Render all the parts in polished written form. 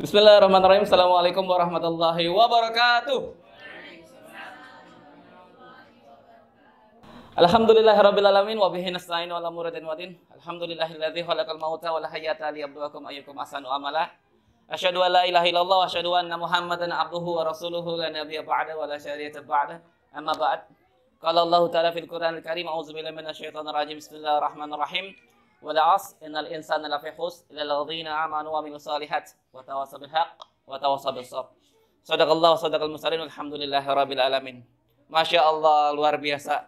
Bismillahirrahmanirrahim. Assalamualaikum warahmatullahi wabarakatuh. Alhamdulillahirabbil alamin wa bihi nasta'in wa la muradin wadin. Alhamdulillahilladzi khalaqal mauta wal hayata liyabluwakum ayyukum ahsanu amala. Asyhadu an la ilaha illallah wa asyhadu anna Muhammadan abduhu wa rasuluhu la nabiyya ba'da wa la syariyata ba'da. Amma ba'd. Qala Allah ta'ala fil Qur'anil Karim, a'udzubillahi minasyaitonir rajim. Bismillahirrahmanirrahim. Wal 'asr innal insana lafi khusr illa alladziina aamanu wa 'amilus shalihat wa tawassaw bil haqq wa tawassaw bis sabr. Shadaqallahu wa shadaqal mursalin. Alhamdulillahirabbil alamin. Masya Allah, luar biasa.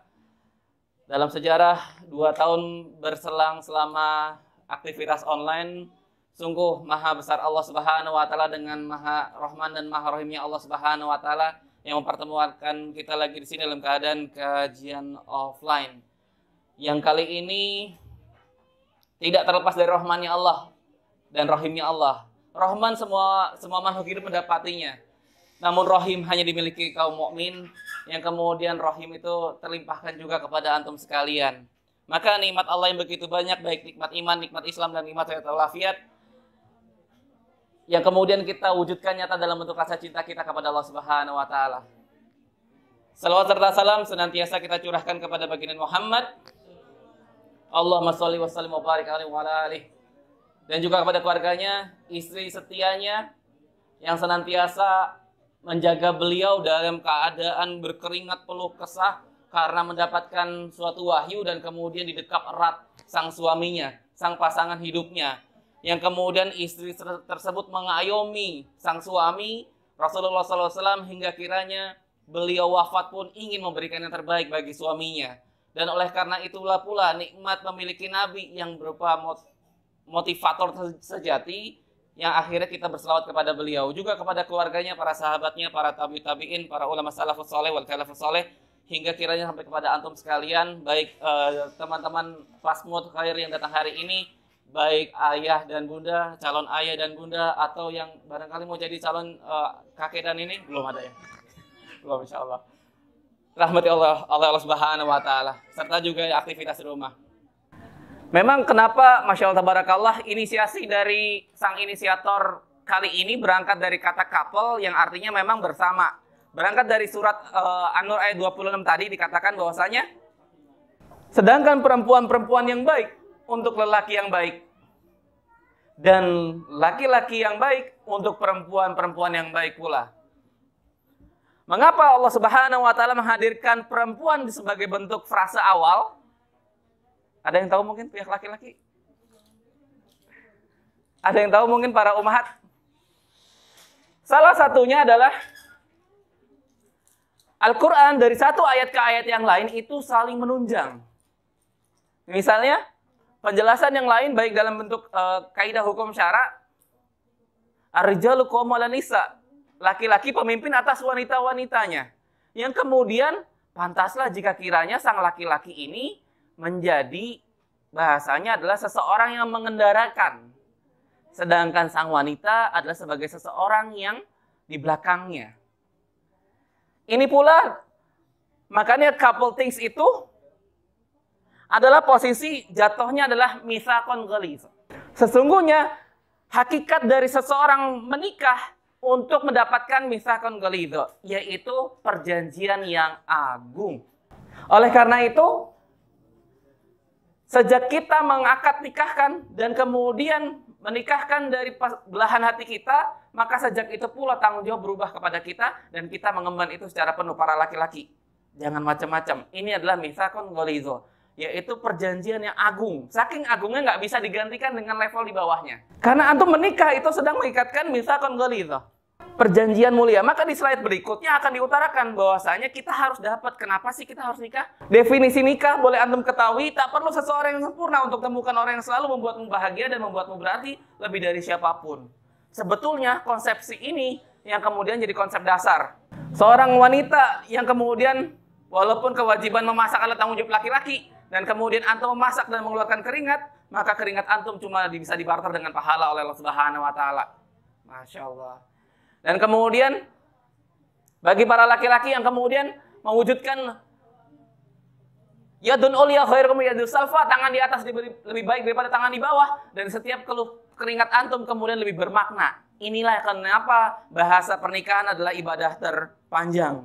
Dalam sejarah 2 tahun berselang selama aktivitas online, sungguh maha besar Allah Subhanahu wa taala dengan maha rahman dan maha rahimnya Allah Subhanahu wa taala yang mempertemukan kita lagi di sini dalam keadaan kajian offline. Yang kali ini tidak terlepas dari rahmannya Allah dan rahimnya Allah. Rahman semua makhluk hidup mendapatinya. Namun rahim hanya dimiliki kaum mukmin, yang kemudian rahim itu terlimpahkan juga kepada antum sekalian. Maka nikmat Allah yang begitu banyak, baik nikmat iman, nikmat Islam, dan nikmat sehat walafiat, yang kemudian kita wujudkan nyata dalam bentuk rasa cinta kita kepada Allah Subhanahu wa taala. Salawat serta salam senantiasa kita curahkan kepada baginda Muhammad. Allahumma sholli wa sallim wa barik alaihi wa ala alihi. Dan juga kepada keluarganya, istri setianya yang senantiasa menjaga beliau dalam keadaan berkeringat peluh kesah karena mendapatkan suatu wahyu dan kemudian didekap erat sang suaminya, sang pasangan hidupnya. Yang kemudian istri tersebut mengayomi sang suami Rasulullah SAW hingga kiranya beliau wafat pun ingin memberikan yang terbaik bagi suaminya. Dan oleh karena itulah pula nikmat memiliki nabi yang berupa motivator sejati, yang akhirnya kita berselawat kepada beliau, juga kepada keluarganya, para sahabatnya, para tabi'in, para ulama salafus saleh wal khalafus saleh, hingga kiranya sampai kepada antum sekalian, baik teman-teman Fasmud Khair yang datang hari ini, baik ayah dan bunda, calon ayah dan bunda, atau yang barangkali mau jadi calon kakek dan ini, belum ada ya? Belum, insya Allah. Rahmati Allah Subhanahu wa taala, serta juga aktivitas di rumah. Memang kenapa Masya Allah Tabarakallah, inisiasi dari sang inisiator kali ini berangkat dari kata couple yang artinya memang bersama. Berangkat dari surat An-Nur ayat 26 tadi dikatakan bahwasanya sedangkan perempuan-perempuan yang baik untuk lelaki yang baik dan laki-laki yang baik untuk perempuan-perempuan yang baik pula. Mengapa Allah Subhanahu wa taala menghadirkan perempuan sebagai bentuk frase awal? Ada yang tahu mungkin pihak laki-laki? Ada yang tahu mungkin para ummahat? Salah satunya adalah Al-Quran dari satu ayat ke ayat yang lain itu saling menunjang. Misalnya, penjelasan yang lain baik dalam bentuk kaidah hukum syara, ar-rijalu qawwamuna 'alan nisa, laki-laki pemimpin atas wanita-wanitanya. Yang kemudian pantaslah jika kiranya sang laki-laki ini menjadi bahasanya adalah seseorang yang mengendarakan, sedangkan sang wanita adalah sebagai seseorang yang di belakangnya. Ini pula makanya couple things itu adalah posisi jatuhnya adalah mitsaqon ghalidz. Sesungguhnya hakikat dari seseorang menikah untuk mendapatkan mitsaqon ghalidz, yaitu perjanjian yang agung. Oleh karena itu, sejak kita mengakad nikahkan dan kemudian menikahkan dari belahan hati kita, maka sejak itu pula tanggung jawab berubah kepada kita dan kita mengemban itu secara penuh para laki-laki. Jangan macam-macam. Ini adalah mitsaqon ghalidz, yaitu perjanjian yang agung. Saking agungnya nggak bisa digantikan dengan level di bawahnya. Karena antum menikah itu sedang mengikatkan mitsaqon ghalidz, perjanjian mulia. Maka di slide berikutnya akan diutarakan bahwasanya kita harus dapat. Kenapa sih kita harus nikah? Definisi nikah boleh antum ketahui, tak perlu seseorang yang sempurna untuk temukan orang yang selalu membuatmu bahagia dan membuatmu berarti lebih dari siapapun. Sebetulnya konsepsi ini yang kemudian jadi konsep dasar. Seorang wanita yang kemudian walaupun kewajiban memasak adalah tanggung jawab laki-laki, dan kemudian antum memasak dan mengeluarkan keringat, maka keringat antum cuma bisa dibarter dengan pahala oleh Allah Subhanahu wa taala. Masya Allah. Dan kemudian bagi para laki-laki yang kemudian mewujudkan yadun ulya khairum yadus salfa, tangan di atas lebih baik daripada tangan di bawah, dan setiap keringat antum kemudian lebih bermakna. Inilah kenapa bahasa pernikahan adalah ibadah terpanjang.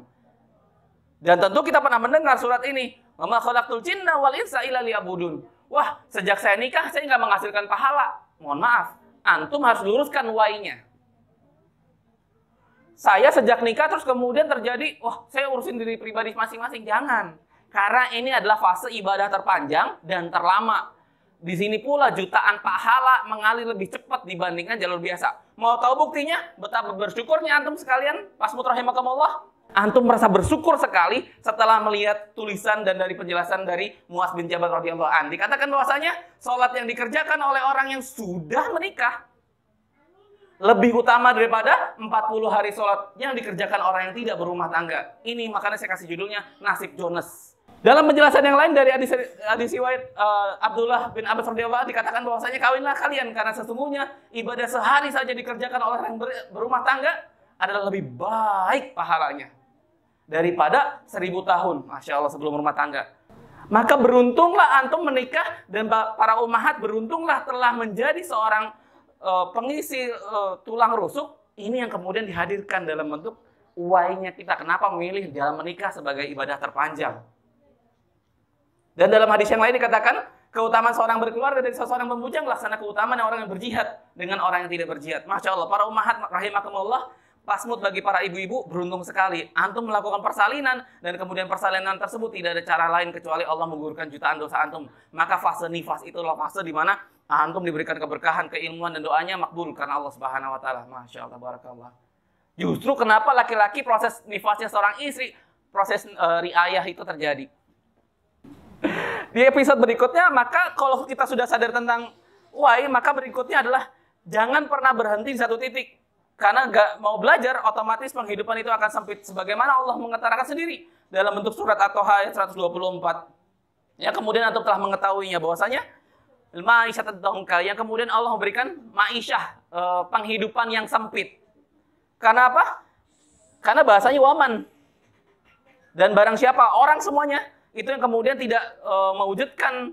Dan tentu kita pernah mendengar surat ini. Wa ma khalaqtul jinna wal insa illa liya'budun. Wah, sejak saya nikah saya nggak menghasilkan pahala. Mohon maaf, antum harus luruskan why-nya. Saya sejak nikah terus kemudian terjadi, wah saya urusin diri pribadi masing-masing. Jangan. Karena ini adalah fase ibadah terpanjang dan terlama. Di sini pula jutaan pahala mengalir lebih cepat dibandingkan jalur biasa. Mau tahu buktinya? Betapa bersyukurnya antum sekalian, pasmut rahimakumullah. Antum merasa bersyukur sekali setelah melihat tulisan dan dari penjelasan dari Muaz bin Jabal radhiyallahu anhu. Dikatakan bahwasanya sholat yang dikerjakan oleh orang yang sudah menikah lebih utama daripada 40 hari sholat yang dikerjakan orang yang tidak berumah tangga. Ini makanya saya kasih judulnya Nasib Jonas. Dalam penjelasan yang lain dari hadis riwayat Abdullah bin Abbas radhiyallahu anhu dikatakan bahwasanya kawinlah kalian karena sesungguhnya ibadah sehari saja dikerjakan oleh orang berumah tangga adalah lebih baik pahalanya daripada 1000 tahun, masya Allah, sebelum rumah tangga. Maka beruntunglah antum menikah dan para ummahat beruntunglah telah menjadi seorang pengisi tulang rusuk. Ini yang kemudian dihadirkan dalam bentuk why-nya kita kenapa memilih dalam menikah sebagai ibadah terpanjang. Dan dalam hadis yang lain dikatakan, keutamaan seorang berkeluarga dari seseorang pembujang laksana keutamaan orang yang berjihad dengan orang yang tidak berjihad. Masya Allah, para ummahat rahimakumullah, pasmut bagi para ibu-ibu, beruntung sekali. Antum melakukan persalinan dan kemudian persalinan tersebut tidak ada cara lain kecuali Allah menggugurkan jutaan dosa antum. Maka fase nifas itulah fase di mana antum diberikan keberkahan, keilmuan dan doanya makbul karena Allah Subhanahu wa taala. Masya Allah, barakallah. Justru kenapa laki-laki proses nifasnya seorang istri, proses riayah itu terjadi. Di episode berikutnya, maka kalau kita sudah sadar tentang why, maka berikutnya adalah jangan pernah berhenti di satu titik. Karena gak mau belajar, otomatis penghidupan itu akan sempit. Sebagaimana Allah mengutarakan sendiri dalam bentuk surat At-Taha ayat 124. Ya, kemudian antum telah mengetahuinya bahwasanya ma'isyah tadongka, yang kemudian Allah memberikan ma'isyah, penghidupan yang sempit. Karena apa? Karena bahasanya waman. Dan barang siapa, orang semuanya, itu yang kemudian tidak mewujudkan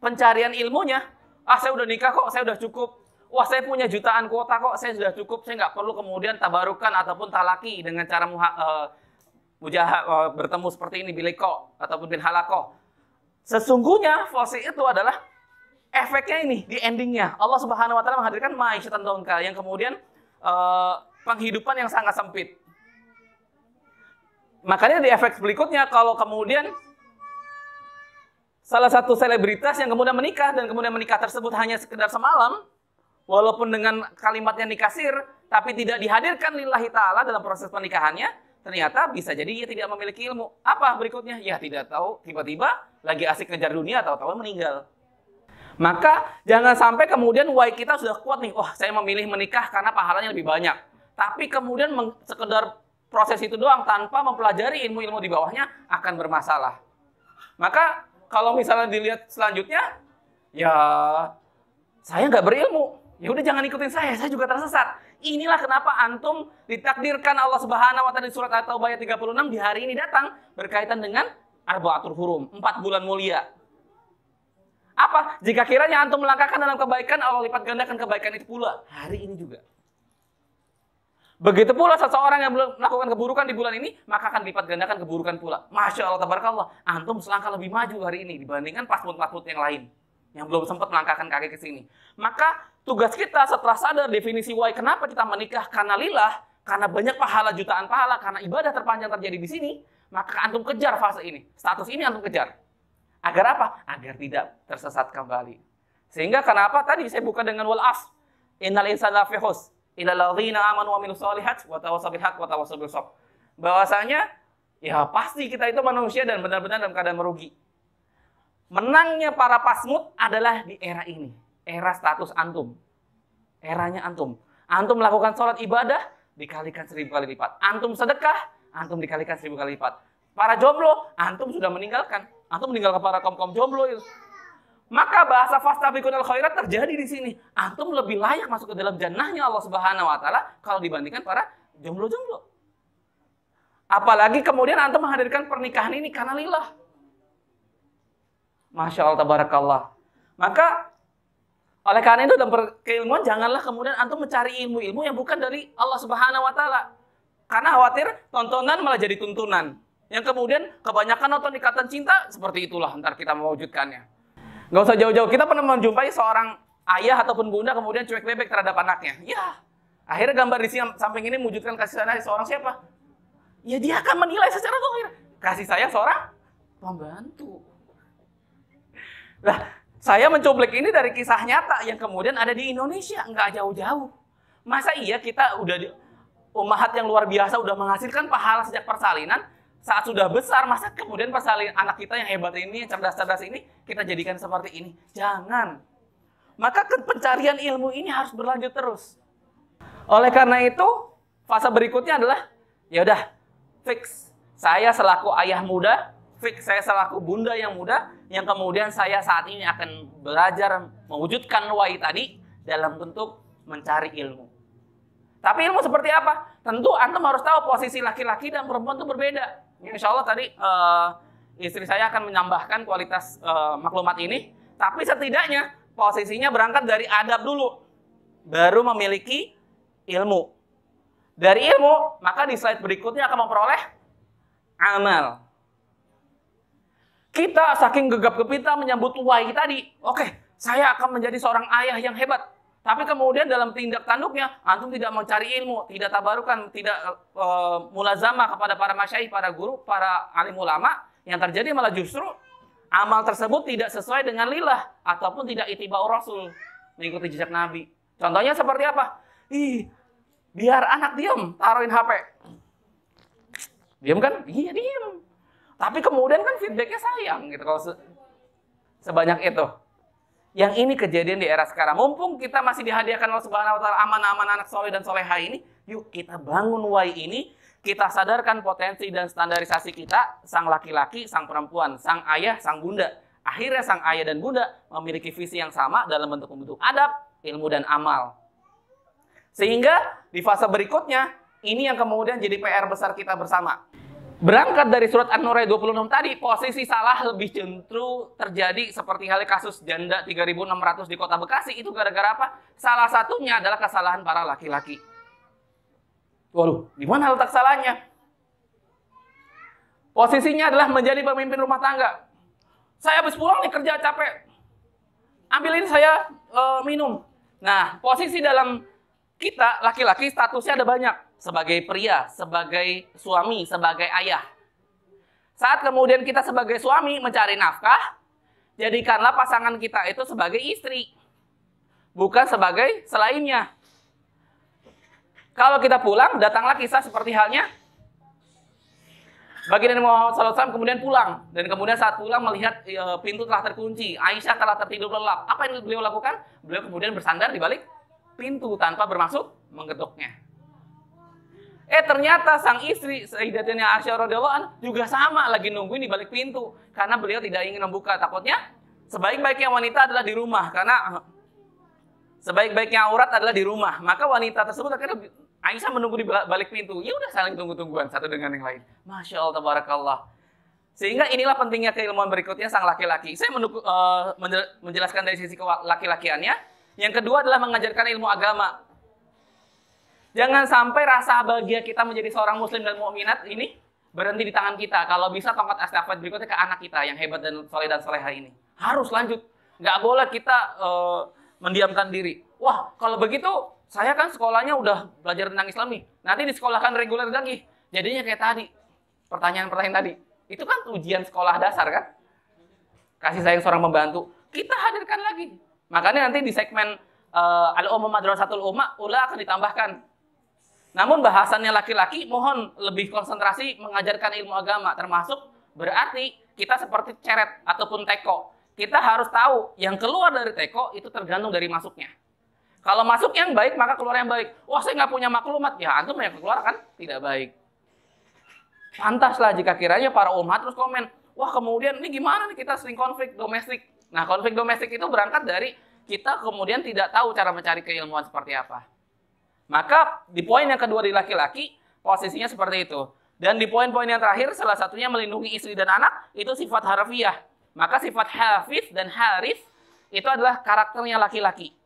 pencarian ilmunya. Ah, saya udah nikah kok, saya udah cukup. Wah, saya punya jutaan kuota kok, saya sudah cukup. Saya nggak perlu kemudian tabarukan ataupun talaki dengan cara bertemu seperti ini, biliko ataupun bil halako. Sesungguhnya fase itu adalah efeknya ini di endingnya. Allah Subhanahu wa taala menghadirkan ma'isyatan dongka yang kemudian penghidupan yang sangat sempit. Makanya di efek berikutnya kalau kemudian salah satu selebritas yang kemudian menikah dan kemudian menikah tersebut hanya sekedar semalam, walaupun dengan kalimatnya nikah sir, tapi tidak dihadirkan lillahi ta'ala dalam proses pernikahannya, ternyata bisa jadi ia tidak memiliki ilmu. Apa berikutnya? Ya tidak tahu, tiba-tiba lagi asik ngejar dunia, tahu-tahu meninggal. Maka jangan sampai kemudian why kita sudah kuat nih, wah saya memilih menikah karena pahalanya lebih banyak. Tapi kemudian sekedar proses itu doang tanpa mempelajari ilmu-ilmu di bawahnya akan bermasalah. Maka kalau misalnya dilihat selanjutnya, ya saya nggak berilmu. Ya udah jangan ikutin saya juga tersesat. Inilah kenapa antum ditakdirkan Allah Subhanahu wa taala di surat At-Taubah ayat 36 di hari ini datang berkaitan dengan Arba'atul Hurum, 4 bulan mulia. Apa? Jika kiranya antum melangkahkan dalam kebaikan, Allah lipat gandakan kebaikan itu pula hari ini juga. Begitu pula seseorang yang belum melakukan keburukan di bulan ini, maka akan lipat gandakan keburukan pula. Masya Allah, tabarakallah. Antum selangkah lebih maju hari ini dibandingkan pasmut-pasmut yang lain yang belum sempat melangkahkan kaki ke sini. Maka tugas kita setelah sadar definisi why, kenapa kita menikah karena lillah, karena banyak pahala, jutaan pahala, karena ibadah terpanjang terjadi di sini, maka antum kejar fase ini. Status ini antum kejar. Agar apa? Agar tidak tersesat kembali. Sehingga kenapa tadi saya buka dengan wal asr. Innal insana lafi khusr illa alladzina amanu wa amilus shalihat wa tawassaw bil haqq wa tawassaw bis sabr. Bahwasanya ya pasti kita itu manusia dan benar-benar dalam keadaan merugi. Menangnya para pasmut adalah di era ini, era status antum. Eranya antum. Antum melakukan sholat ibadah dikalikan 1000 kali lipat. Antum sedekah, antum dikalikan 1000 kali lipat. Para jomblo, antum sudah meninggalkan. Antum meninggalkan para kaum-kaum jomblo itu. Maka bahasa fastabiqunal khairat terjadi di sini. Antum lebih layak masuk ke dalam jannahnya Allah Subhanahu wa taala kalau dibandingkan para jomblo-jomblo. Apalagi kemudian antum menghadirkan pernikahan ini karena lillah. Masya Allah, tabarakallah. Maka Oleh karena itu dalam keilmuan janganlah kemudian antum mencari ilmu-ilmu yang bukan dari Allah Subhanahu wa taala. Karena khawatir tontonan malah jadi tuntunan. Yang kemudian kebanyakan nonton Ikatan Cinta seperti itulah ntar kita mewujudkannya. Nggak usah jauh-jauh, kita pernah menjumpai seorang ayah ataupun bunda kemudian cuek bebek terhadap anaknya. Ya, akhirnya gambar di samping ini mewujudkan kasih sayang seorang siapa? Ya dia akan menilai secara zahir. Kasih sayang seorang pembantu. Nah, saya mencuplik ini dari kisah nyata yang kemudian ada di Indonesia, nggak jauh-jauh. Masa iya kita udah ummahat yang luar biasa udah menghasilkan pahala sejak persalinan, saat sudah besar, masa kemudian persalinan anak kita yang hebat ini, yang cerdas-cerdas ini, kita jadikan seperti ini? Jangan. Maka pencarian ilmu ini harus berlanjut terus. Oleh karena itu, fase berikutnya adalah, ya udah, fix. Saya selaku ayah muda, fix saya selaku bunda yang muda, yang kemudian saya saat ini akan belajar mewujudkan wahyu tadi dalam bentuk mencari ilmu. Tapi ilmu seperti apa? Tentu antum harus tahu posisi laki-laki dan perempuan itu berbeda. Insya Allah tadi istri saya akan menambahkan kualitas maklumat ini. Tapi setidaknya posisinya berangkat dari adab dulu. Baru memiliki ilmu. Dari ilmu, maka di slide berikutnya akan memperoleh amal. Kita saking gegap gempita menyambut wahyu tadi. Oke, saya akan menjadi seorang ayah yang hebat. Tapi kemudian dalam tindak tanduknya, antum tidak mencari ilmu, tidak tabarukan, tidak mulazamah kepada para masyaikh, para guru, para alim ulama, yang terjadi malah justru amal tersebut tidak sesuai dengan lillah, ataupun tidak ittiba'ur rasul, mengikuti jejak Nabi. Contohnya seperti apa? Biar anak diem, taruhin HP. Diem kan? Iya, diem. Tapi kemudian kan feedbacknya sayang, gitu kalau sebanyak itu. Yang ini kejadian di era sekarang. Mumpung kita masih dihadiahkan Allah Subhanahu wa taala aman-aman anak soleh dan soleha ini, yuk kita bangun wahyu ini, kita sadarkan potensi dan standarisasi kita, sang laki-laki, sang perempuan, sang ayah, sang bunda. Akhirnya sang ayah dan bunda memiliki visi yang sama dalam bentuk adab, ilmu dan amal. Sehingga di fase berikutnya, ini yang kemudian jadi PR besar kita bersama. Berangkat dari surat An-Nur ayat 26 tadi, posisi salah lebih cenderung terjadi seperti halnya kasus janda 3.600 di kota Bekasi. Itu gara-gara apa? Salah satunya adalah kesalahan para laki-laki. Waduh, di mana letak salahnya? Posisinya adalah menjadi pemimpin rumah tangga. Saya habis pulang nih kerja capek. Ambil ini saya minum. Nah, posisi dalam kita laki-laki statusnya ada banyak. Sebagai pria, sebagai suami, sebagai ayah. Saat kemudian kita sebagai suami mencari nafkah, jadikanlah pasangan kita itu sebagai istri. Bukan sebagai selainnya. Kalau kita pulang, datanglah kisah seperti halnya baginda Muhammad SAW kemudian pulang. Dan kemudian saat pulang melihat pintu telah terkunci. Aisyah telah tertidur lelap. Apa yang beliau lakukan? Beliau kemudian bersandar di balik pintu tanpa bermaksud mengetuknya. Ternyata sang istri Sayyidatina Aisyah radhiyallahu anha juga sama lagi nungguin di balik pintu karena beliau tidak ingin membuka. Takutnya sebaik-baiknya wanita adalah di rumah karena sebaik-baiknya aurat adalah di rumah. Maka wanita tersebut akhirnya Aisyah menunggu di balik pintu. Ya udah saling tunggu-tungguan satu dengan yang lain. Masya Allah, tabarakallah. Sehingga inilah pentingnya keilmuan berikutnya sang laki-laki. Saya menjelaskan dari sisi laki-lakiannya. Yang kedua adalah mengajarkan ilmu agama. Jangan sampai rasa bahagia kita menjadi seorang muslim dan mukminat ini berhenti di tangan kita. Kalau bisa tongkat estafet berikutnya ke anak kita yang hebat dan soleh dan soleha ini. Harus lanjut. Nggak boleh kita mendiamkan diri. Wah, kalau begitu saya kan sekolahnya udah belajar tentang Islami. Nanti disekolahkan reguler lagi. Jadinya kayak tadi. Pertanyaan-pertanyaan tadi. Itu kan ujian sekolah dasar kan? Kasih sayang seorang pembantu. Kita hadirkan lagi. Makanya nanti di segmen Al-Ummah Madrasatul Ummah akan ditambahkan. Namun bahasannya laki-laki mohon lebih konsentrasi mengajarkan ilmu agama. Termasuk berarti kita seperti ceret ataupun teko. Kita harus tahu yang keluar dari teko itu tergantung dari masuknya. Kalau masuk yang baik maka keluar yang baik. Wah saya nggak punya maklumat. Ya antum yang keluar kan tidak baik. Pantaslah jika kiranya para umat terus komen. Wah kemudian ini gimana nih kita sering konflik domestik. Nah konflik domestik itu berangkat dari kita kemudian tidak tahu cara mencari keilmuan seperti apa. Maka di poin yang kedua di laki-laki, posisinya seperti itu. Dan di poin-poin yang terakhir, salah satunya melindungi istri dan anak, itu sifat harfiah. Maka sifat hafiz dan harif, itu adalah karakternya laki-laki.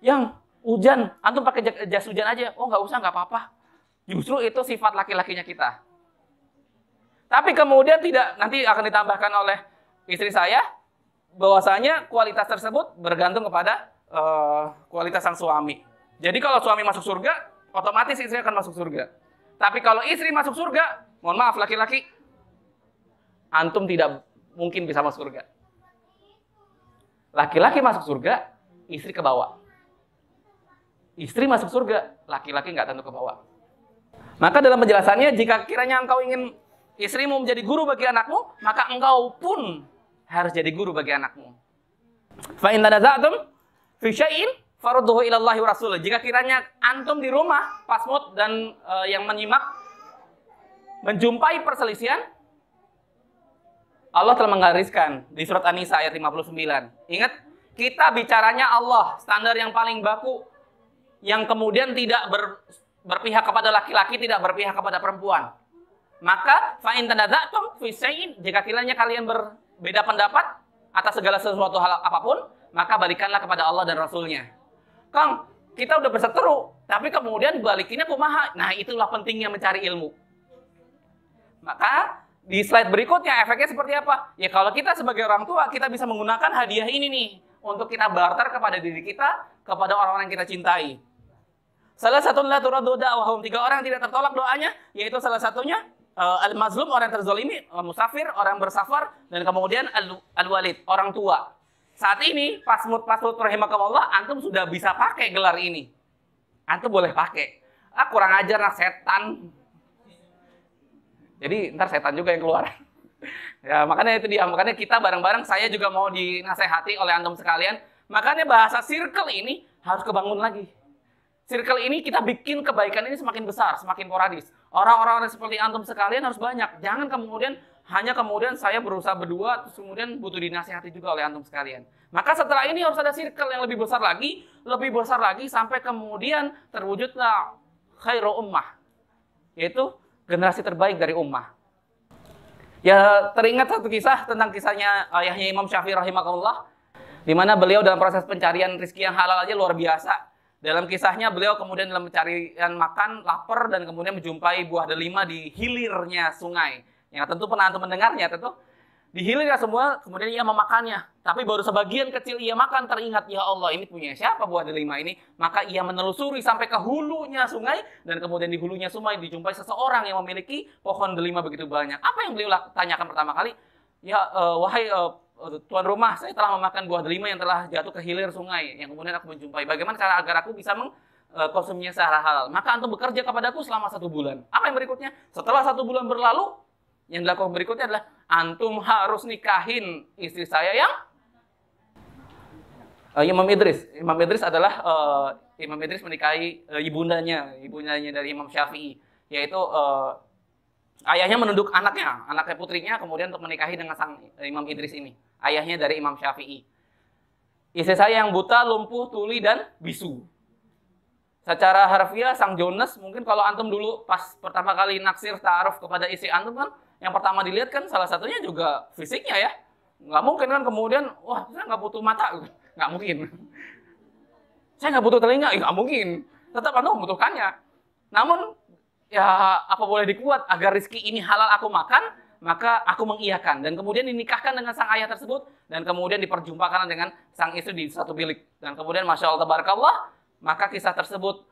Yang hujan, antum pakai jas hujan aja. Oh nggak usah, nggak apa-apa. Justru itu sifat laki-lakinya kita. Tapi kemudian tidak, nanti akan ditambahkan oleh istri saya, bahwasanya kualitas tersebut bergantung kepada kualitas sang suami. Jadi kalau suami masuk surga, otomatis istri akan masuk surga. Tapi kalau istri masuk surga, mohon maaf laki-laki, antum tidak mungkin bisa masuk surga. Laki-laki masuk surga, istri ke bawah. Istri masuk surga, laki-laki nggak tentu ke bawah. Maka dalam penjelasannya, jika kiranya engkau ingin istrimu menjadi guru bagi anakmu, maka engkau pun harus jadi guru bagi anakmu. Fa in tanaza'tum fi syai'in farudduhu ila Allahi wa Rasul. Jika kiranya antum di rumah, pasmut dan yang menyimak menjumpai perselisihan, Allah telah menggariskan di surat An-Nisa ayat 59. Ingat, kita bicaranya Allah, standar yang paling baku, yang kemudian tidak berpihak kepada laki-laki, tidak berpihak kepada perempuan. Maka fa in tanaza'tum fi syai'in, jika kiranya kalian berbeda pendapat atas segala sesuatu hal apapun, maka balikanlah kepada Allah dan Rasul-Nya. Kang, kita udah berseteru, tapi kemudian balikinnya kumaha. Nah, itulah pentingnya mencari ilmu. Maka di slide berikutnya efeknya seperti apa? Ya kalau kita sebagai orang tua, kita bisa menggunakan hadiah ini nih untuk kita barter kepada diri kita, kepada orang-orang yang kita cintai. Salah satu la turaddu da'wahum, 3 orang yang tidak tertolak doanya, yaitu salah satunya al-mazlum, orang yang terzalimi, musafir, orang yang bersafar, dan kemudian al-walid, orang tua. Saat ini pasmut rahimakumullah, antum sudah bisa pakai gelar ini. Antum boleh pakai. Kurang ajar nak setan. Jadi ntar setan juga yang keluar. Ya, makanya itu dia. Makanya kita bareng-bareng, saya juga mau dinasehati oleh antum sekalian. Makanya bahasa circle ini harus kebangun lagi. Circle ini kita bikin kebaikan ini semakin besar, semakin sporadis. Orang-orang seperti antum sekalian harus banyak. Jangan kemudian hanya kemudian saya berusaha berdua, terus kemudian butuh dinasihati juga oleh antum sekalian. Maka setelah ini harus ada circle yang lebih besar lagi, sampai kemudian terwujudlah khairu ummah, yaitu generasi terbaik dari ummah. Ya, teringat satu kisah tentang kisahnya ayahnya Imam Syafi'i rahimahullah, di mana beliau dalam proses pencarian rezeki yang halal aja luar biasa. Dalam kisahnya beliau kemudian dalam pencarian makan, lapar, dan kemudian menjumpai buah delima di hilirnya sungai. Yang tentu pernah antum mendengarnya, tentu. Di hilirnya semua, kemudian ia memakannya. Tapi baru sebagian kecil ia makan, teringat, ya Allah, ini punya siapa buah delima ini? Maka ia menelusuri sampai ke hulunya sungai, dan kemudian di hulunya sungai dijumpai seseorang yang memiliki pohon delima begitu banyak. Apa yang beliau tanyakan pertama kali? Ya, wahai tuan rumah, saya telah memakan buah delima yang telah jatuh ke hilir sungai, yang kemudian aku menjumpai. Bagaimana cara agar aku bisa mengkonsumsinya secara halal? Maka antum bekerja kepadaku selama 1 bulan. Apa yang berikutnya? Setelah 1 bulan berlalu, yang dilakukan berikutnya adalah antum harus nikahin istri saya yang Imam Idris. Imam Idris adalah Imam Idris menikahi ibundanya dari Imam Syafi'i, yaitu ayahnya menunduk anaknya putrinya, kemudian untuk menikahi dengan sang Imam Idris ini, ayahnya dari Imam Syafi'i. Istri saya yang buta, lumpuh, tuli, dan bisu. Secara harfiah, sang Jonas, mungkin kalau antum dulu pas pertama kali naksir ta'aruf kepada istri antum kan, yang pertama dilihat kan salah satunya juga fisiknya ya. Nggak mungkin kan kemudian, wah saya nggak butuh mata. Nggak mungkin. Saya nggak butuh telinga, nggak mungkin. Tetap antum membutuhkannya. Namun, ya apa boleh dikuat, agar rezeki ini halal aku makan, maka aku mengiyakan. Dan kemudian dinikahkan dengan sang ayah tersebut, dan kemudian diperjumpakan dengan sang istri di satu bilik. Dan kemudian Masya Allah, tabarakallah, maka kisah tersebut,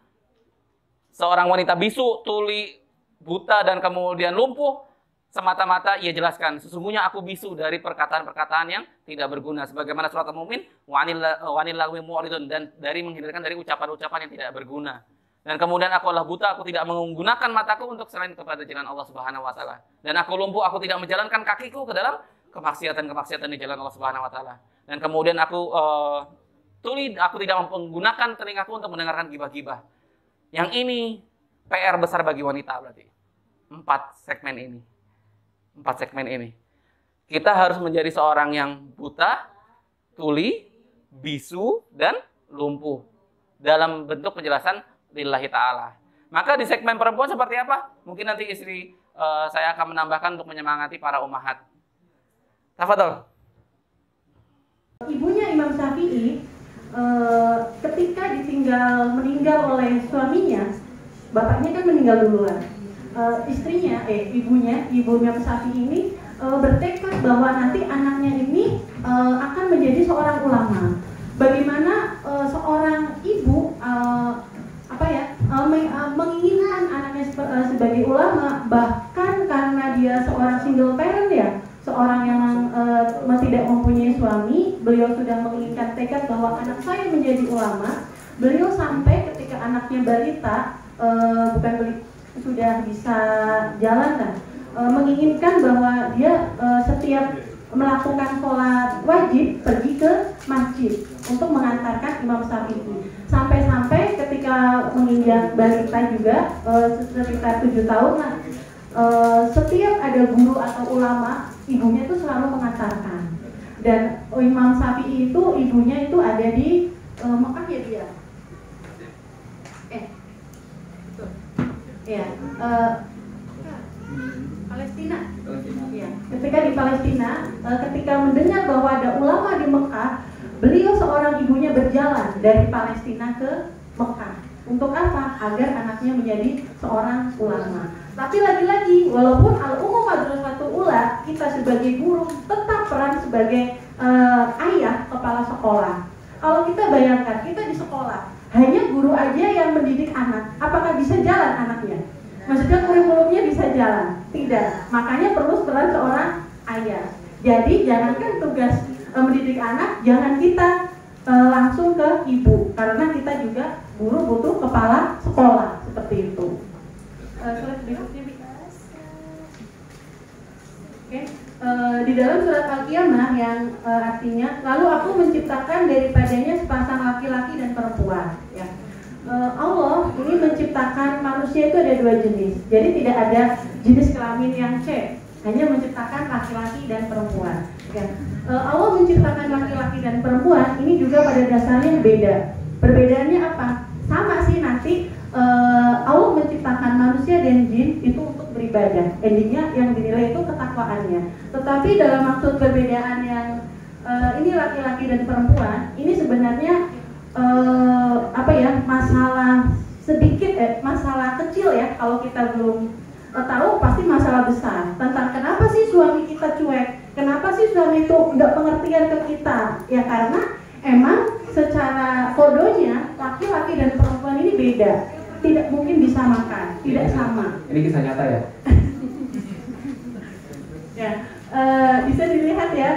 seorang wanita bisu, tuli, buta, dan kemudian lumpuh, semata-mata ia jelaskan, sesungguhnya aku bisu dari perkataan-perkataan yang tidak berguna. Sebagaimana surat Al-Mu'min, wa'anil lagwi mu'ridun, dan dari menghindarkan dari ucapan-ucapan yang tidak berguna. Dan kemudian aku adalah buta, aku tidak menggunakan mataku untuk selain kepada jalan Allah Subhanahu wa taala. Dan aku lumpuh, aku tidak menjalankan kakiku ke dalam kemaksiatan di jalan Allah Subhanahu wa taala. Dan kemudian aku tuli, aku tidak menggunakan telingaku untuk mendengarkan gibah-gibah. Yang ini PR besar bagi wanita berarti. 4 segmen ini. Kita harus menjadi seorang yang buta, tuli, bisu, dan lumpuh. Dalam bentuk penjelasan lillahi ta'ala. Maka di segmen perempuan seperti apa? Mungkin nanti istri saya akan menambahkan untuk menyemangati para ummahat. Tafadhol. Ibunya Imam Syafi'i ketika meninggal oleh suaminya, bapaknya kan meninggal duluan. Ibunya Safi ini bertekad bahwa nanti anaknya ini akan menjadi seorang ulama. Bagaimana seorang ibu menginginkan anaknya sebagai ulama, bahkan karena dia seorang single parent ya, seorang yang tidak mempunyai suami, beliau sudah menginginkan tekad bahwa anak saya menjadi ulama. Beliau sampai ketika anaknya balita, sudah bisa jalan kan, menginginkan bahwa dia setiap melakukan sholat wajib pergi ke masjid untuk mengantarkan Imam Syafi'i. Sampai-sampai ketika menginjak balita juga sekitar 7 tahun lah, setiap ada guru atau ulama, ibunya itu selalu mengantarkan. Dan Imam Syafi'i itu ibunya itu ada di Mekah ya dia. Palestina. Ya. Ketika di Palestina, ketika mendengar bahwa ada ulama di Mekah, beliau seorang ibunya berjalan dari Palestina ke Mekah. Untuk apa? Agar anaknya menjadi seorang ulama. Tapi lagi-lagi, walaupun al-umum madrasatul ula, kita sebagai guru tetap peran sebagai ayah kepala sekolah. Kalau kita bayangkan, kita di sekolah, hanya guru aja yang mendidik anak, apakah bisa jalan anaknya? Maksudnya kurikulumnya bisa jalan? Tidak. Makanya perlu peran seorang ayah. Jadi jangankan tugas mendidik anak, jangan kita langsung ke ibu, karena kita juga guru butuh kepala sekolah seperti itu. Surat berikutnya, Oke. Di dalam surat Al-Qiyamah yang artinya, lalu aku menciptakan daripadanya sepasang laki-laki dan perempuan. Ya. Allah ini menciptakan manusia itu ada 2 jenis. Jadi tidak ada jenis kelamin yang C, hanya menciptakan laki-laki dan perempuan. Ya. Allah menciptakan laki-laki dan perempuan ini juga pada dasarnya beda. Perbedaannya apa? Sama sih nanti Allah menciptakan manusia dan jin itu untuk beribadah. Endingnya yang dinilai itu ketakwaannya. Tetapi dalam maksud perbedaan yang ini laki-laki dan perempuan, ini sebenarnya masalah sedikit, masalah kecil ya. Kalau kita belum tahu, pasti masalah besar tentang kenapa sih suami kita cuek, kenapa sih suami itu nggak pengertian ke kita. Ya karena emang secara kodonya laki-laki dan perempuan ini beda, tidak mungkin disamakan, tidak sama. Ini kisah nyata ya? Ya, bisa dilihat ya,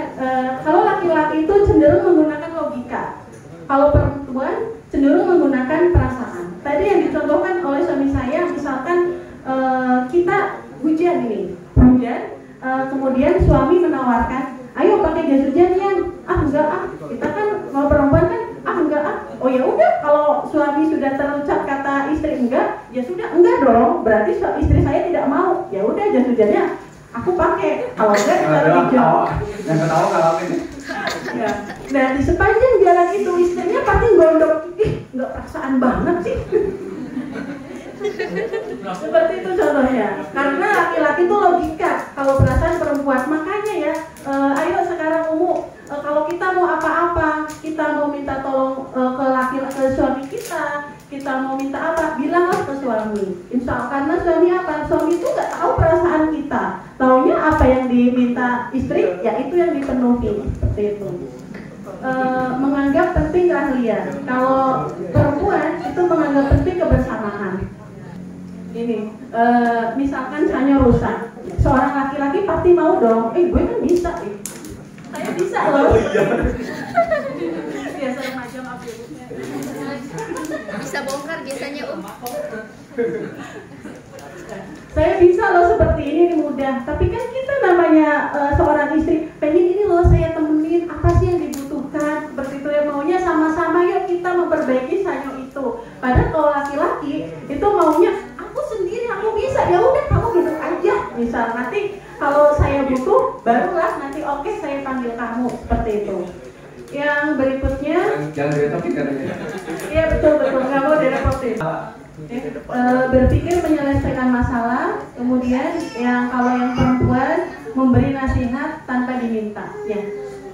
kalau laki-laki itu cenderung menggunakan logika, kalau perempuan cenderung menggunakan perasaan. Tadi yang dicontohkan oleh suami saya, misalkan kita hujan, kemudian suami menawarkan, ayo pakai jas hujan yang, enggak kita kan kalau perempuan kan, enggak oh ya udah, kalau suami sudah terucap kata istri enggak, ya sudah enggak dong, berarti istri saya tidak mau, ya udah jas hujannya aku pakai, kalau enggak kita hijau. Yang ketawa ngalamin. Ya. Nah di sepanjang jalan itu istrinya pasti gondok, nggak perasaan banget sih. Seperti itu contohnya. Karena laki-laki itu logika, kalau perasaan perempuan. Makanya ya, ayo sekarang kalau kita mau apa-apa, kita mau minta tolong ke suami kita mau minta apa, bilanglah ke suami. Insya Allah, karena suami apa? Suami itu nggak tahu perasaan kita. Taunya apa yang diminta istri, ya itu yang dipenuhi. Seperti itu. Menganggap penting keahlian. Kalau perempuan itu menganggap penting kebersamaan. Ini, misalkan hanya rusak, seorang laki-laki pasti mau dong. Gue kan bisa, saya bisa loh. Biasa remaja maaf ya Bu. Bisa bongkar biasanya Saya bisa loh seperti ini mudah. Tapi kan kita namanya seorang istri pengen ini loh saya temenin, apa sih yang dibutuhkan, seperti itu ya, maunya sama-sama yuk kita memperbaiki sanyo itu. Padahal kalau laki-laki itu maunya aku sendiri, aku bisa, ya udah kamu duduk aja. Misal nanti kalau saya butuh barulah nanti oke, saya panggil kamu, seperti itu. Yang berikutnya jangan direpotin katanya. Iya betul nggak mau direpotin. Berpikir menyelesaikan masalah, kemudian kalau yang perempuan memberi nasihat tanpa diminta. Ya,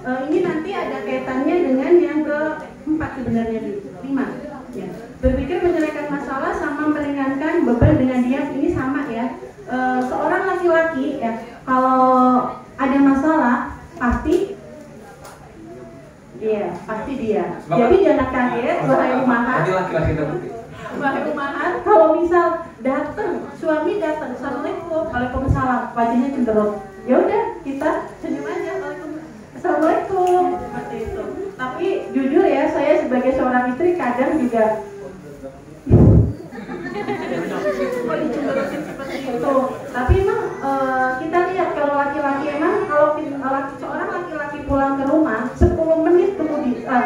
ini nanti ada kaitannya dengan yang keempat sebenarnya, 5 ya. Berpikir menyelesaikan masalah sama meringankan beban dengan diam, ini sama ya. Seorang laki-laki ya, kalau ada masalah pasti dia. Jadi jangan kaget, wahai umahat. Laki-laki terbukti. Wahai umahat, kalau misal suami datang, assalamualaikum, waalaikumsalam, wajahnya cenderung, ya udah kita senyum aja, assalamualaikum, seperti itu. Tapi jujur ya, saya sebagai seorang istri kadang juga seperti itu. Tapi emang kita lihat kalau laki-laki emang kalau seorang laki-laki pulang ke rumah 10 menit kemudian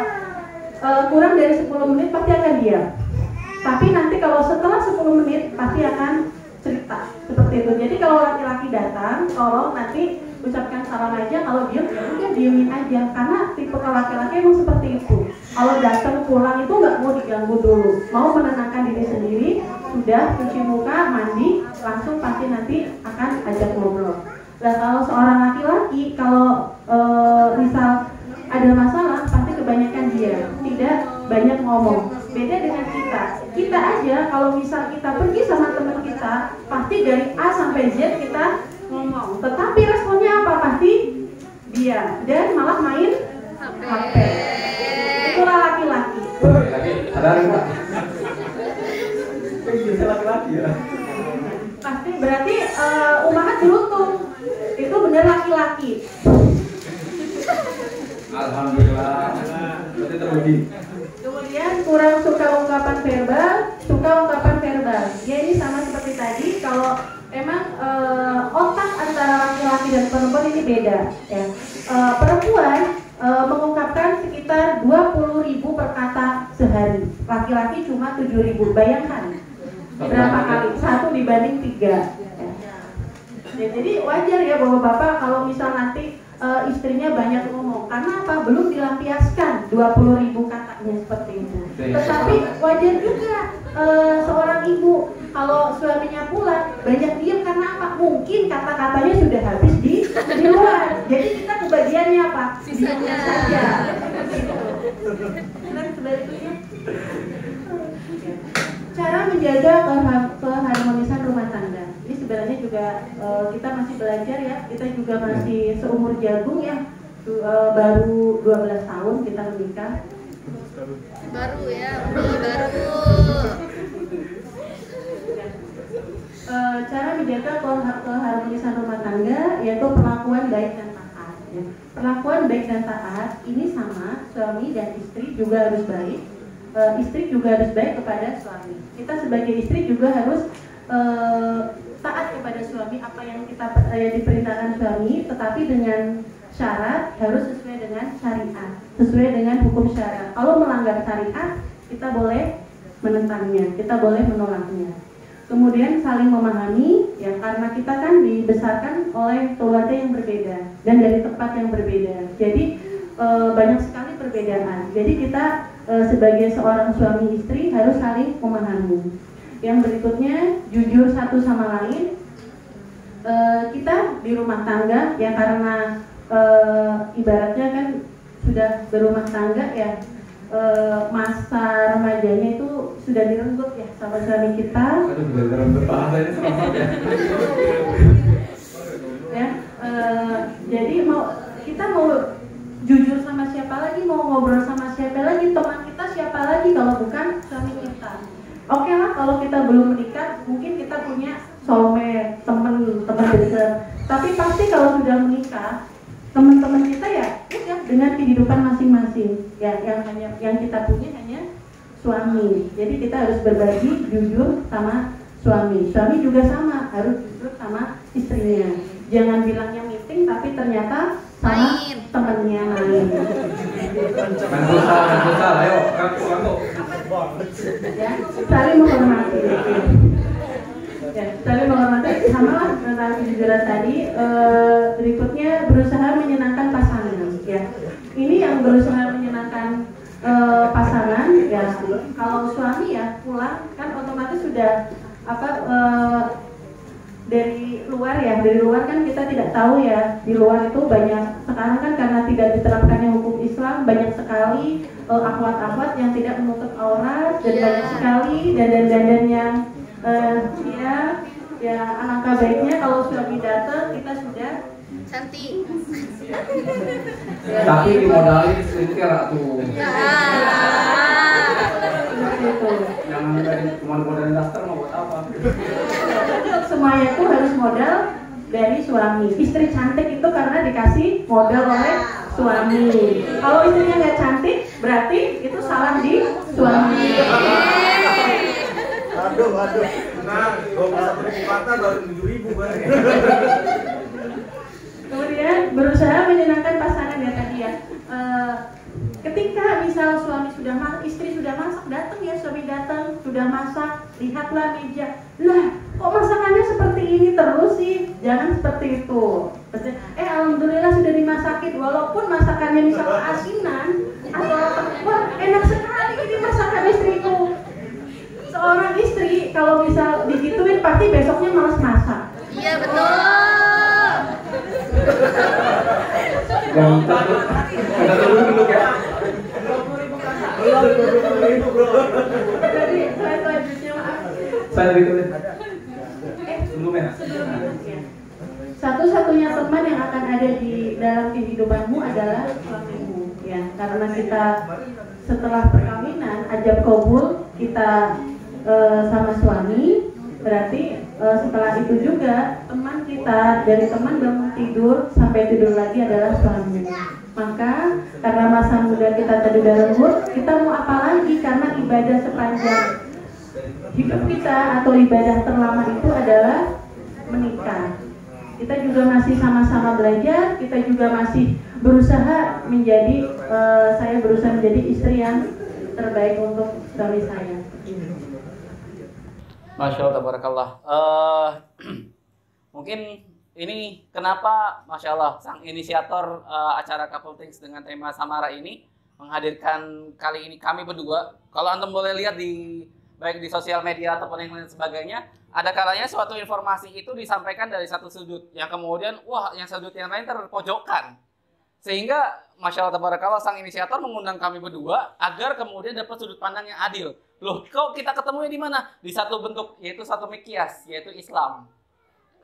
kurang dari 10 menit pasti akan diam. Tapi nanti kalau setelah 10 menit pasti akan cerita seperti itu. Jadi kalau laki-laki datang, tolong nanti ucapkan salam aja. Kalau diam ya udah diemin aja. Karena tipe laki-laki emang seperti itu. Kalau datang pulang itu nggak mau diganggu dulu, mau menenangkan diri sendiri. Sudah cuci muka, mandi, langsung pasti nanti akan ajak ngobrol. Nah kalau seorang laki-laki kalau misal ada masalah pasti kebanyakan dia tidak banyak ngomong. Beda dengan kita aja kalau misal kita pergi sama teman kita pasti dari A sampai Z kita ngomong, tetapi responnya apa? Pasti dia dan malah main HP. Itulah laki-laki. Laki, ada enggak? Bisa laki-laki ya. Pasti berarti umahat beruntung. Itu benar laki-laki. Alhamdulillah. Berarti terbukti. Kemudian kurang suka ungkapan verbal, suka ungkapan verbal. Ya ini sama seperti tadi. Kalau emang otak antara laki-laki dan perempuan ini beda. Ya. Perempuan mengungkapkan sekitar 20.000 perkata sehari. Laki-laki cuma 7.000. Bayangkan berapa kali? 1 dibanding 3. Ya, jadi wajar ya bapak-bapak kalau misal nanti istrinya banyak ngomong. Karena apa? Belum dilampiaskan 20.000 katanya seperti itu. Tetapi wajar juga seorang ibu kalau suaminya pulang banyak diam karena apa? Mungkin kata-katanya sudah habis di luar. Jadi kita kebagiannya apa? Sisanya saja. Dan sebaliknya. Cara menjaga keharmonisan rumah tangga. Ini sebenarnya juga kita masih belajar ya. Kita juga masih seumur jagung ya. Baru 12 tahun kita menikah. Baru ya, baru. Cara menjaga keharmonisan rumah tangga yaitu perlakuan baik dan taat. Ya. Perlakuan baik dan taat ini sama suami dan istri juga harus baik. Istri juga harus baik kepada suami. Kita sebagai istri juga harus taat kepada suami apa yang kita diperintahkan suami, tetapi dengan syarat harus sesuai dengan syariat, sesuai dengan hukum syariat. Kalau melanggar syariat, kita boleh menentangnya, kita boleh menolaknya. Kemudian saling memahami, ya karena kita kan dibesarkan oleh keluarga yang berbeda dan dari tempat yang berbeda. Jadi banyak sekali perbedaan. Jadi kita sebagai seorang suami istri harus saling memahami. Yang berikutnya jujur satu sama lain. Kita di rumah tangga ya karena ibaratnya kan sudah berumah tangga ya, masa remajanya itu sudah direnggut ya sama suami kita. Ya, jadi kita mau jujur sama siapa lagi, mau ngobrol sama siapa lagi, teman kita siapa lagi kalau bukan suami kita. Oke lah kalau kita belum menikah, mungkin kita punya soulmate, teman dekat. Tapi pasti kalau sudah menikah, teman-teman kita ya udah dengan kehidupan masing-masing. Ya yang kita punya hanya suami. Jadi kita harus berbagi jujur sama suami. Suami juga sama, harus jujur sama istrinya. Jangan bilangnya meeting tapi ternyata sama temennya main. Main futsal, ayo, kamu. Ya, saling menghormati. Ya, saling menghormati sama lah tentang kejujuran tadi. Berikutnya berusaha menyenangkan pasangan. Ya, ini yang berusaha menyenangkan pasangan. Ya, kalau suami ya pulang kan otomatis sudah dari luar ya, dari luar kan kita tidak tahu ya, di luar itu banyak sekarang kan karena tidak diterapkannya hukum Islam, banyak sekali akhwat-akhwat yang tidak menutup aurat dan banyak sekali dandan-dandan yang ya alangkah baiknya kalau suami datang kita sudah Cantik. Tapi dimodalin skincare tuh. itu. Jangan dari cuma modalin daster mau buat apa? Semuanya itu harus modal dari suami. Istri cantik itu karena dikasih modal oleh suami. Kalau istrinya nggak cantik, berarti itu salah di suami. Aduh. Nah, 21.000 kata baru 7.000 kan. Kemudian berusaha menyenangkan pasangan ya tadi ya. Ketika misal suami istri sudah masak, datang ya suami datang, sudah masak, lihatlah meja. Lah, kok masakannya seperti ini terus sih? Jangan seperti itu. Alhamdulillah sudah dimasakin, walaupun masakannya misal asinan atau wah enak sekali ini masakan istriku. Seorang istri kalau misal digituin pasti besoknya malas masak. Iya betul. Yang kita turun dulu ya. 20.000 bro. Jadi selanjutnya maaf. Saya ditulis. Sebelumnya. Satu-satunya teman yang akan ada di dalam kehidupanmu adalah suamimu, ya. Karena kita setelah perkawinan ajab kabul kita sama suami, berarti setelah itu juga teman kita dari teman bangun tidur sampai tidur lagi adalah suami. Maka karena masa muda kita tadi udah lembut, kita mau apa lagi? Karena ibadah sepanjang hidup kita atau ibadah terlama itu adalah menikah. Kita juga masih sama-sama belajar, kita juga masih berusaha menjadi saya berusaha menjadi istri yang terbaik untuk suami saya. Masya Allah, tabarakallah. Mungkin ini kenapa, Masya Allah, sang inisiator acara Couple Things dengan tema Samara ini menghadirkan kali ini kami berdua. Kalau antum boleh lihat baik di sosial media ataupun yang lain sebagainya, ada kalanya suatu informasi itu disampaikan dari satu sudut, yang kemudian, wah, yang sudut yang lain terpojokkan. Sehingga, Masya Allah, tabarakallah, sang inisiator mengundang kami berdua agar kemudian dapat sudut pandang yang adil. Loh, kok kita ketemunya di mana? Di satu bentuk, yaitu satu mikyas, yaitu Islam.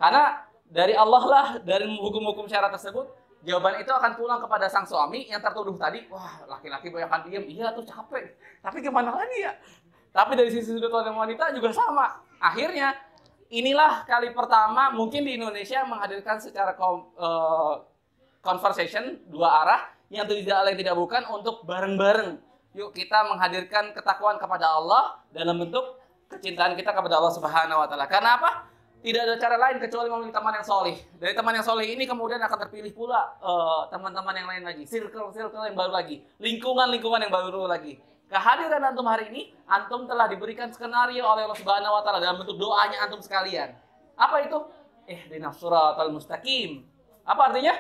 Karena dari Allah lah, dari hukum-hukum syarat tersebut, jawaban itu akan pulang kepada sang suami yang tertuduh tadi, wah, laki-laki banyak diam, iya tuh capek. Tapi gimana lagi ya? Tapi dari sisi sudut pandang wanita juga sama. Akhirnya, inilah kali pertama mungkin di Indonesia menghadirkan secara conversation dua arah yang tidak lain tidak bukan untuk bareng-bareng. Yuk kita menghadirkan ketakwaan kepada Allah dalam bentuk kecintaan kita kepada Allah Subhanahu wa taala. Karena apa? Tidak ada cara lain kecuali memilih teman yang solih. Dari teman yang solih ini kemudian akan terpilih pula teman-teman yang lain lagi, circle yang baru lagi, lingkungan yang baru lagi. Kehadiran antum hari ini, antum telah diberikan skenario oleh Allah Subhanahu wa taala dalam bentuk doanya antum sekalian. Apa itu? Ihdinas siratal mustaqim. Apa artinya?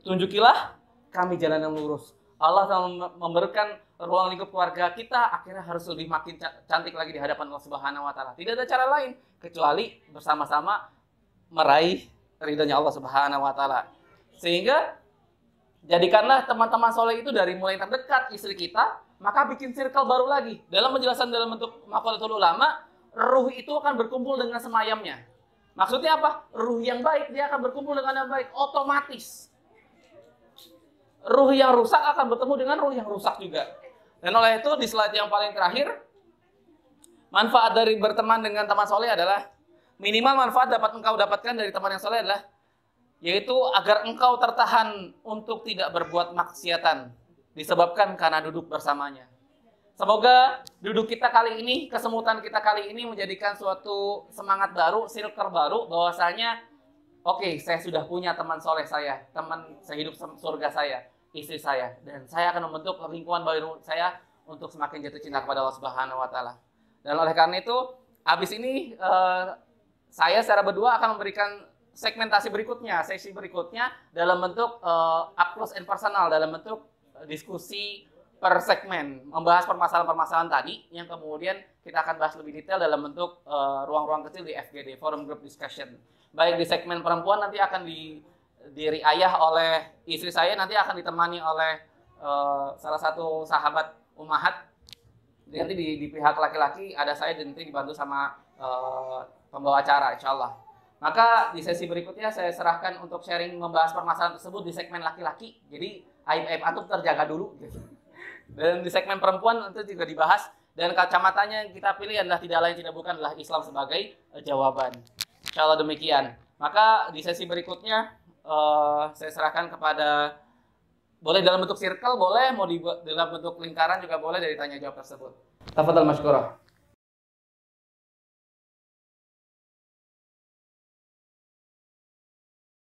Tunjukilah kami jalan yang lurus. Allah telah memberikan ruang lingkup keluarga kita akhirnya harus lebih makin cantik lagi di hadapan Allah Subhanahu wa taala. Tidak ada cara lain kecuali bersama-sama meraih ridhonya Allah Subhanahu wa taala. Sehingga jadikanlah teman-teman soleh itu dari mulai terdekat istri kita, maka bikin circle baru lagi. Dalam penjelasan dalam bentuk maqalatul ulama, ruh itu akan berkumpul dengan semayamnya. Maksudnya apa? Ruh yang baik dia akan berkumpul dengan yang baik otomatis. Ruh yang rusak akan bertemu dengan ruh yang rusak juga. Dan oleh itu di slide yang paling terakhir, manfaat dari berteman dengan teman soleh adalah minimal manfaat dapat engkau dapatkan dari teman yang soleh adalah yaitu agar engkau tertahan untuk tidak berbuat maksiatan disebabkan karena duduk bersamanya. Semoga duduk kita kali ini, kesemutan kita kali ini menjadikan suatu semangat baru, circle baru bahwasanya oke, saya sudah punya teman soleh saya, teman sehidup surga saya, istri saya, dan saya akan membentuk lingkungan baru saya untuk semakin jatuh cinta kepada Allah Subhanahu wa taala. Dan oleh karena itu, habis ini saya secara berdua akan memberikan segmentasi berikutnya, sesi berikutnya dalam bentuk up close and personal, dalam bentuk diskusi per segmen, membahas permasalahan-permasalahan tadi yang kemudian kita akan bahas lebih detail dalam bentuk ruang-ruang kecil di FGD, Forum Group Discussion. Baik di segmen perempuan nanti akan diriayah oleh istri saya, nanti akan ditemani oleh salah satu sahabat ummahat. Nanti di pihak laki-laki ada saya, dan nanti dibantu sama pembawa acara insyaallah. Maka di sesi berikutnya saya serahkan untuk sharing membahas permasalahan tersebut di segmen laki-laki. Jadi aib-aib antum terjaga dulu gitu. Dan di segmen perempuan itu juga dibahas, dan kacamatanya yang kita pilih adalah tidak lain tidak bukan adalah Islam sebagai jawaban. Insyaallah demikian. Maka di sesi berikutnya saya serahkan kepada, boleh dalam bentuk circle, boleh mau dalam bentuk lingkaran juga boleh, dari tanya jawab tersebut. Tafadhal masykurah.